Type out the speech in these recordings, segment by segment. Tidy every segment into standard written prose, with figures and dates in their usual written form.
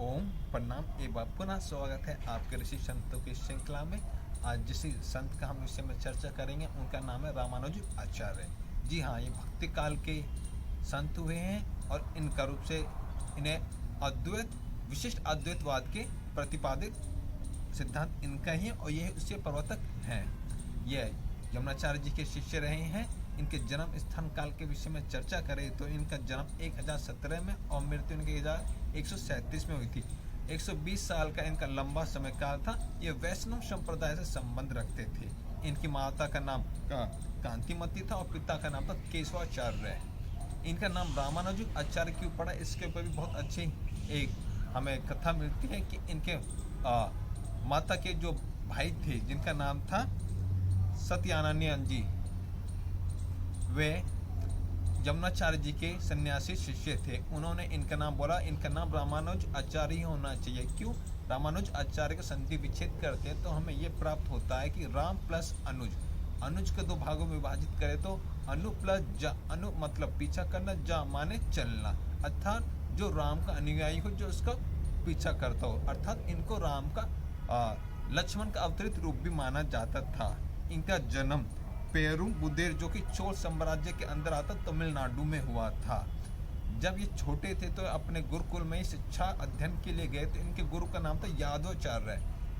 ओम प्रणाम एवं पुनः स्वागत है आपके ऋषि संतों की श्रृंखला में। आज जिस संत का हम विषय में चर्चा करेंगे उनका नाम है रामानुज आचार्य। जी हाँ, ये भक्ति काल के संत हुए हैं और इनका रूप से इन्हें अद्वैत विशिष्ट अद्वैतवाद के प्रतिपादित सिद्धांत इनका ही है और ये उसके प्रवर्तक हैं। ये यमुनाचार्य जी के शिष्य रहे हैं। इनके जन्म स्थान काल के विषय में चर्चा करें तो इनका जन्म 1017 में और मृत्यु इनके 1137 में हुई थी। 120 साल का इनका लंबा समय काल था। ये वैष्णव संप्रदाय से संबंध रखते थे। इनकी माता का नाम कांतिमती था और पिता का नाम था केशवाचार्य। इनका नाम रामानुज आचार्य क्यों पड़ा, इसके ऊपर भी बहुत अच्छी एक हमें कथा मिलती है कि इनके माता के जो भाई थे जिनका नाम था सत्यानंद जी, वे यमुनाचार्य जी के सन्यासी शिष्य थे। उन्होंने इनका नाम बोला, इनका नाम रामानुज आचार्य ही होना चाहिए। क्यों? रामानुज आचार्य का संधि विच्छेद करते हैं तो हमें यह प्राप्त होता है कि राम प्लस अनुज, अनुज को दो भागों में विभाजित करें तो अनु प्लस जा। अनु मतलब पीछा करना, जा माने चलना, अर्थात जो राम का अनुयायी हो, जो उसका पीछा करता हो। अर्थात इनको राम का लक्ष्मण का अवतरित रूप भी माना जाता था। इनका जन्म पेरुम बुदेर जो कि चोल साम्राज्य के अंदर आता तमिलनाडु में हुआ था। जब ये छोटे थे तो अपने गुरुकुल में ही शिक्षा अध्ययन के लिए गए तो इनके गुरु का नाम था यादवाचार्य।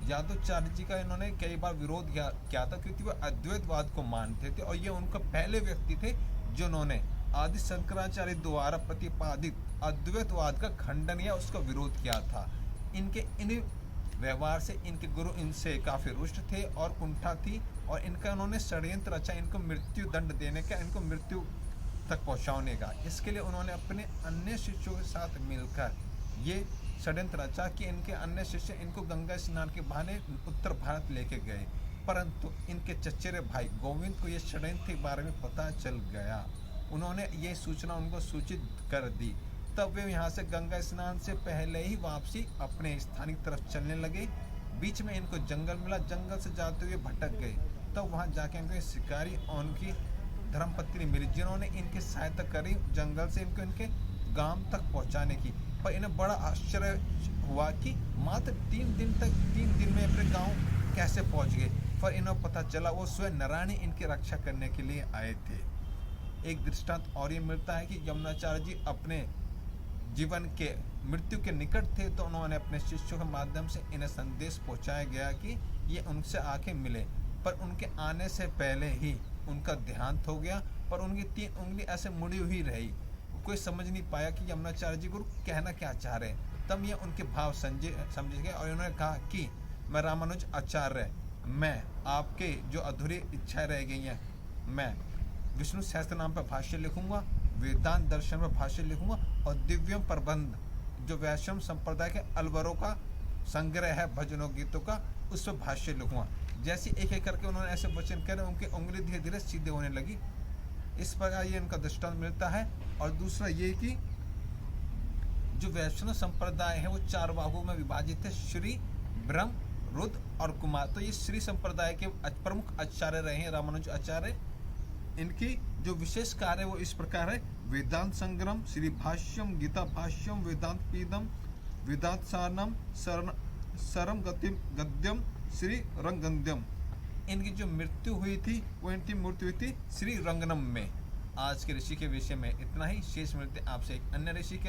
यादवाचार्य जी का इन्होंने कई बार विरोध किया था क्योंकि वह अद्वैतवाद को मानते थे और ये उनका पहले व्यक्ति थे जिन्होंने आदि शंकराचार्य द्वारा प्रतिपादित अद्वैतवाद का खंडन या उसका विरोध किया था। इनके इन व्यवहार से इनके गुरु इनसे काफ़ी रुष्ट थे और कुंठा थी और इनका उन्होंने षड्यंत्र रचा इनको मृत्यु दंड देने का, इनको मृत्यु तक पहुंचाने का। इसके लिए उन्होंने अपने अन्य शिष्यों के साथ मिलकर ये षड्यंत्र रचा कि इनके अन्य शिष्य इनको गंगा स्नान के बहाने उत्तर भारत लेके गए। परंतु इनके चचेरे भाई गोविंद को ये षड्यंत्र के बारे में पता चल गया। उन्होंने ये सूचना उनको सूचित कर दी। तब वे यहाँ से गंगा स्नान से पहले ही वापसी अपने स्थान की तरफ चलने लगे। बीच में इनको जंगल मिला, जंगल से जाते हुए भटक गए। तब वहाँ जाके इनको शिकारी और उनकी धर्मपत्नी मिली जिन्होंने इनकी सहायता करी जंगल से इनको इनके गांव तक पहुँचाने की। पर इन्हें बड़ा आश्चर्य हुआ कि मात्र 3 दिन में अपने गाँव कैसे पहुँच गए। पर इन्हें पता चला वो स्वयं नारायण इनकी रक्षा करने के लिए आए थे। एक दृष्टांत और ये मिलता है कि यमुनाचार्य जी अपने जीवन के मृत्यु के निकट थे तो उन्होंने अपने शिष्यों के माध्यम से इन्हें संदेश पहुंचाया गया कि ये उनसे आके मिले। पर उनके आने से पहले ही उनका देहांत हो गया। पर उनकी 3 उंगली ऐसे मुड़ी हुई रही। कोई समझ नहीं पाया कि यमुनाचार्य जी गुरु कहना क्या चाह रहे हैं। तब ये उनके भाव समझ गए और उन्होंने कहा कि मैं रामानुज आचार्य, मैं आपके जो अधूरी इच्छाएं रह गई हैं, मैं विष्णु सहस्त्र नाम पर भाष्य लिखूंगा, वेदांत दर्शन पर भाष्य लिखूंगा और दिव्यम प्रबंध जो वैष्णव संप्रदाय के अलवरों का संग्रह है भजनों गीतों का, उस पर भाष्य लिखूंगा। जैसे एक एक करके उन्होंने ऐसे वचन करे उनकी उंगली धीरे धीरे सीधे होने लगी। इस प्रकार ये इनका दृष्टांत मिलता है। और दूसरा ये कि जो वैष्णव संप्रदाय है वो 4 भागों में विभाजित है, श्री, ब्रह्म, रुद्र और कुमार। तो ये श्री संप्रदाय के प्रमुख आचार्य रहे हैं रामानुज आचार्य। इनकी जो विशेष कार्य वो इस प्रकार है: वेदांत संग्रम, श्री भाष्यम, गीता भाष्यम, वेदांत पीदम, वेदांत सारनम, सरम गद्यम, श्री रंगगंध्यम। इनकी जो मृत्यु हुई थी वो इनकी मृत्यु हुई थी श्री रंगनम में। आज के ऋषि के विषय में इतना ही। शेष मिलते आपसे एक अन्य ऋषि के